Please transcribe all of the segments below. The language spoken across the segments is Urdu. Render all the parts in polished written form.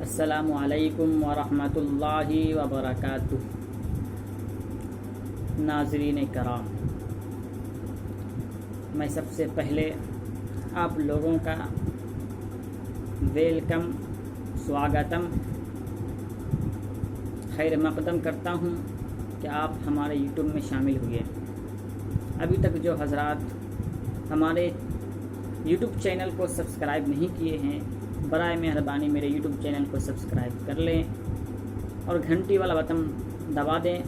السلام علیکم ورحمۃ اللہ وبرکاتہ۔ ناظرین کرام، میں سب سے پہلے آپ لوگوں کا ویلکم، سواگتم، خیر مقدم کرتا ہوں کہ آپ ہمارے یوٹیوب میں شامل ہوئے۔ ابھی تک جو حضرات ہمارے یوٹیوب چینل کو سبسکرائب نہیں کیے ہیں، برائے مہربانی میرے یوٹیوب چینل کو سبسکرائب کر لیں اور گھنٹی والا بٹن دبا دیں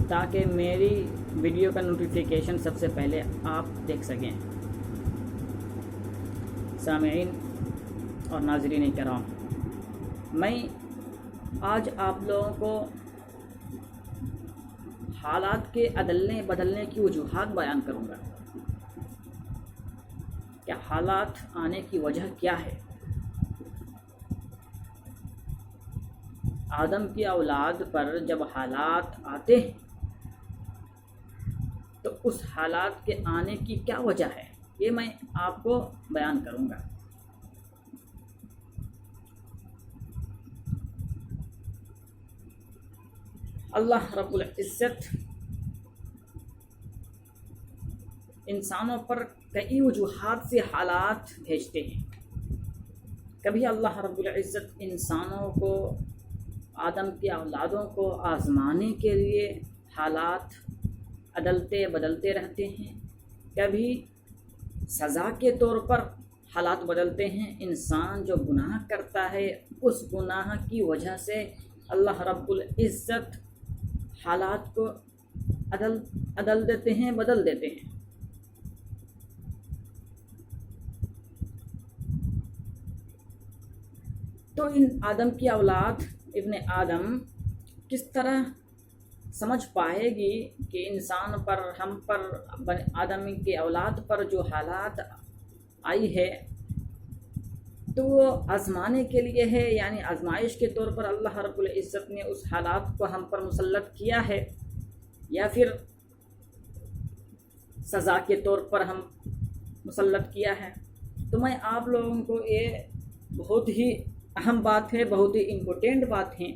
تاکہ میری ویڈیو کا نوٹیفیکیشن سب سے پہلے آپ دیکھ سکیں۔ سامعین اور ناظرین کرام، میں آج آپ لوگوں کو حالات کے عدلنے بدلنے کی وجوہات بیان کروں گا کہ حالات آنے کی وجہ کیا ہے۔ آدم کی اولاد پر جب حالات آتے ہیں تو اس حالات کے آنے کی کیا وجہ ہے، یہ میں آپ کو بیان کروں گا۔ اللہ رب العزت انسانوں پر کئی وجوہات سے حالات بھیجتے ہیں۔ کبھی اللہ رب العزت انسانوں کو، آدم کی اولادوں کو آزمانے کے لیے حالات عدلتے بدلتے رہتے ہیں، کبھی سزا کے طور پر حالات بدلتے ہیں۔ انسان جو گناہ کرتا ہے اس گناہ کی وجہ سے اللہ رب العزت حالات کو عدل دیتے ہیں، بدل دیتے ہیں۔ تو ان آدم کی اولاد، ابن آدم کس طرح سمجھ پائے گی کہ انسان پر، ہم پر، آدم کی اولاد پر جو حالات آئی ہے تو وہ آزمانے کے لیے ہے، یعنی آزمائش کے طور پر اللہ رب العزت نے اس حالات کو ہم پر مسلط کیا ہے، یا پھر سزا کے طور پر ہم مسلط کیا ہے۔ تو میں آپ لوگوں کو یہ بہت ہی اہم بات ہے، بہت ہی امپورٹنٹ بات ہے،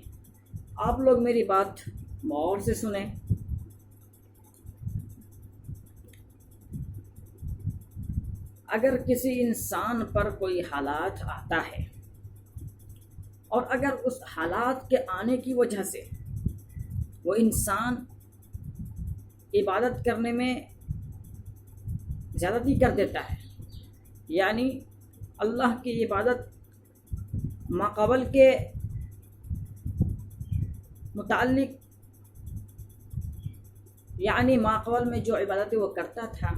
آپ لوگ میری بات غور سے سنیں۔ اگر کسی انسان پر کوئی حالات آتا ہے اور اگر اس حالات کے آنے کی وجہ سے وہ انسان عبادت کرنے میں زیادتی کر دیتا ہے، یعنی اللہ کی عبادت ماقبل کے متعلق، یعنی ماقبل میں جو عبادت وہ کرتا تھا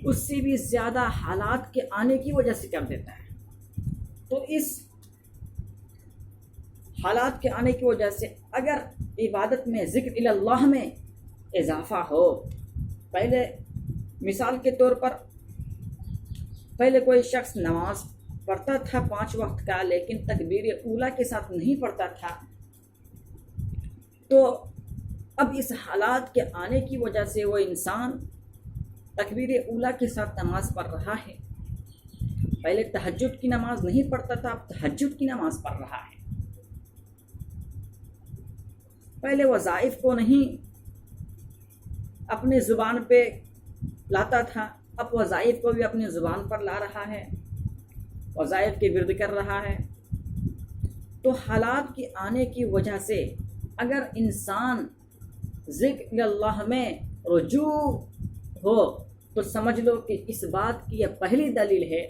اس سے بھی زیادہ حالات کے آنے کی وجہ سے کر دیتا ہے، تو اس حالات کے آنے کی وجہ سے اگر عبادت میں، ذکر اللہ میں اضافہ ہو، پہلے مثال کے طور پر پہلے کوئی شخص نماز پڑھتا تھا 5 وقت کا، لیکن تکبیر اولیٰ کے ساتھ نہیں پڑھتا تھا، تو اب اس حالات کے آنے کی وجہ سے وہ انسان تکبیر اولیٰ کے ساتھ نماز پڑھ رہا ہے۔ پہلے تہجد کی نماز نہیں پڑھتا تھا، اب تہجد کی نماز پڑھ رہا ہے۔ پہلے وظائف کو نہیں اپنے زبان پہ لاتا تھا، اب وظائف کو بھی اپنی زبان پر لا رہا ہے، وظائف کے ورد کر رہا ہے۔ تو حالات کے آنے کی وجہ سے اگر انسان ذکر اللہ میں رجوع ہو تو سمجھ لو کہ اس بات کی یہ پہلی دلیل ہے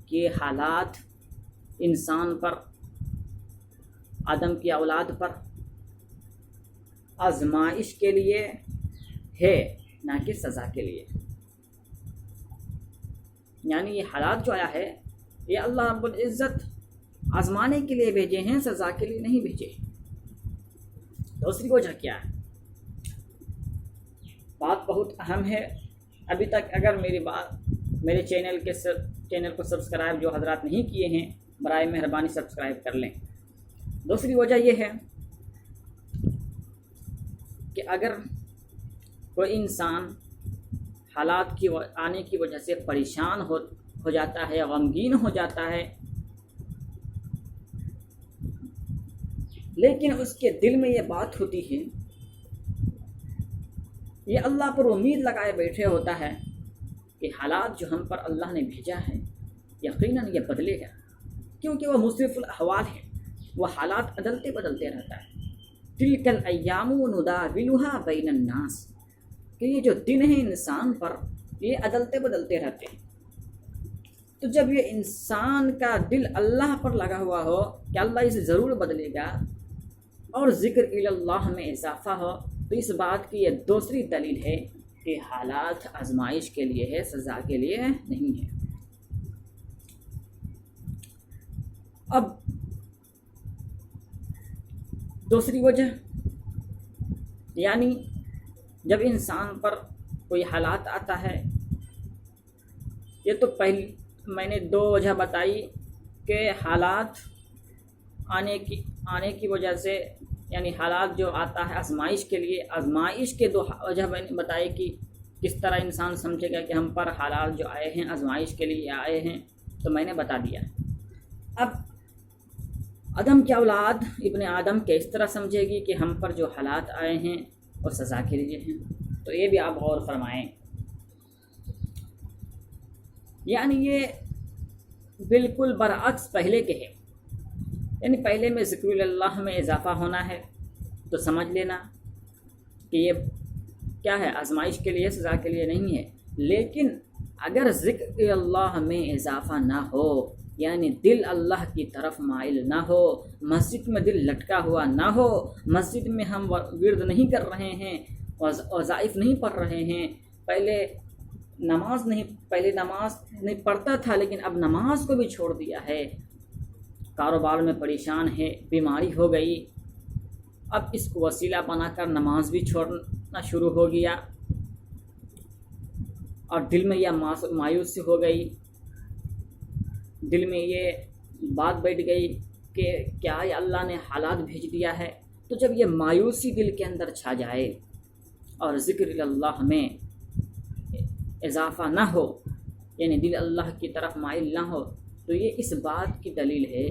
کہ حالات انسان پر، آدم کی اولاد پر آزمائش کے لیے ہے، نہ کہ سزا کے لیے۔ یعنی یہ حالات جو آیا ہے یہ اللہ رب العزت آزمانے کے لیے بھیجے ہیں، سزا کے لیے نہیں بھیجے۔ دوسری وجہ کیا ہے؟ بات بہت اہم ہے۔ ابھی تک اگر میرے چینل کو سبسکرائب جو حضرات نہیں کیے ہیں، برائے مہربانی سبسکرائب کر لیں۔ دوسری وجہ یہ ہے کہ اگر کوئی انسان حالات کی آنے کی وجہ سے پریشان ہو جاتا ہے، غمگین ہو جاتا ہے، لیکن اس کے دل میں یہ بات ہوتی ہے، یہ اللہ پر امید لگائے بیٹھے ہوتا ہے کہ حالات جو ہم پر اللہ نے بھیجا ہے یقیناً یہ بدلے گا، کیونکہ وہ مصرف الاحوال ہے، وہ حالات بدلتے بدلتے رہتا ہے۔ تلک الایام نداولها بین الناس، کہ یہ جو دن ہیں انسان پر یہ بدلتے بدلتے رہتے ہیں۔ تو جب یہ انسان کا دل اللہ پر لگا ہوا ہو کہ اللہ اسے ضرور بدلے گا اور ذکر اللہ میں اضافہ ہو، تو اس بات کی یہ دوسری دلیل ہے کہ حالات آزمائش کے لیے ہے، سزا کے لیے نہیں ہے۔ اب دوسری وجہ، یعنی جب انسان پر کوئی حالات آتا ہے، یہ تو پہلی میں نے 2 وجہ بتائی کہ حالات آنے کی وجہ سے، یعنی حالات جو آتا ہے آزمائش کے لیے، آزمائش کے 2 وجہ میں نے بتائی کہ کس طرح انسان سمجھے گا کہ ہم پر حالات جو آئے ہیں آزمائش کے لیے آئے ہیں، تو میں نے بتا دیا۔ اب آدم کی اولاد ابن آدم کے اس طرح سمجھے گی کہ ہم پر جو حالات آئے ہیں وہ سزا کے لیے ہیں، تو یہ بھی آپ غور فرمائیں۔ یعنی یہ بالکل برعکس پہلے کے ہے، یعنی پہلے میں ذکر اللہ میں اضافہ ہونا ہے تو سمجھ لینا کہ یہ کیا ہے، آزمائش کے لیے، سزا کے لیے نہیں ہے۔ لیکن اگر ذکر اللہ میں اضافہ نہ ہو، یعنی دل اللہ کی طرف مائل نہ ہو، مسجد میں دل لٹکا ہوا نہ ہو، مسجد میں ہم ورد نہیں کر رہے ہیں، وظائف نہیں پڑھ رہے ہیں، پہلے نماز نہیں پڑھتا تھا لیکن اب نماز کو بھی چھوڑ دیا ہے، کاروبار میں پریشان ہے، بیماری ہو گئی، اب اس کو وسیلہ بنا کر نماز بھی چھوڑنا شروع ہو گیا، اور دل میں یہ مایوسی ہو گئی، دل میں یہ بات بیٹھ گئی کہ کیا یہ اللہ نے حالات بھیج دیا ہے۔ تو جب یہ مایوسی دل کے اندر چھا جائے اور ذکر اللہ میں اضافہ نہ ہو، یعنی دل اللہ کی طرف مائل نہ ہو، تو یہ اس بات کی دلیل ہے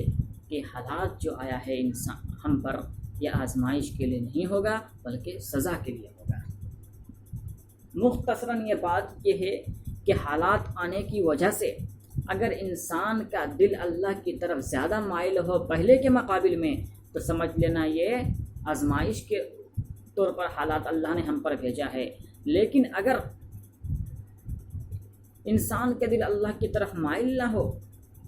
کہ حالات جو آیا ہے انسان ہم پر، یہ آزمائش کے لیے نہیں ہوگا بلکہ سزا کے لیے ہوگا۔ مختصراً یہ بات یہ ہے کہ حالات آنے کی وجہ سے اگر انسان کا دل اللہ کی طرف زیادہ مائل ہو پہلے کے مقابل میں، تو سمجھ لینا یہ آزمائش کے طور پر حالات اللہ نے ہم پر بھیجا ہے۔ لیکن اگر انسان کا دل اللہ کی طرف مائل نہ ہو،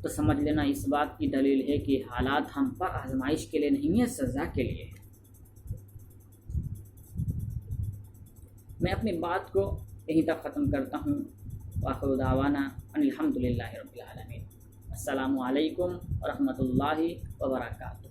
تو سمجھ لینا اس بات کی دلیل ہے کہ حالات ہم پر آزمائش کے لیے نہیں ہے، سزا کے لیے ہے۔ میں اپنی بات کو یہیں تک ختم کرتا ہوں۔ وآخر دعوانا ان الحمد للہ رب العالمین۔ السلام علیکم ورحمۃ اللہ وبرکاتہ۔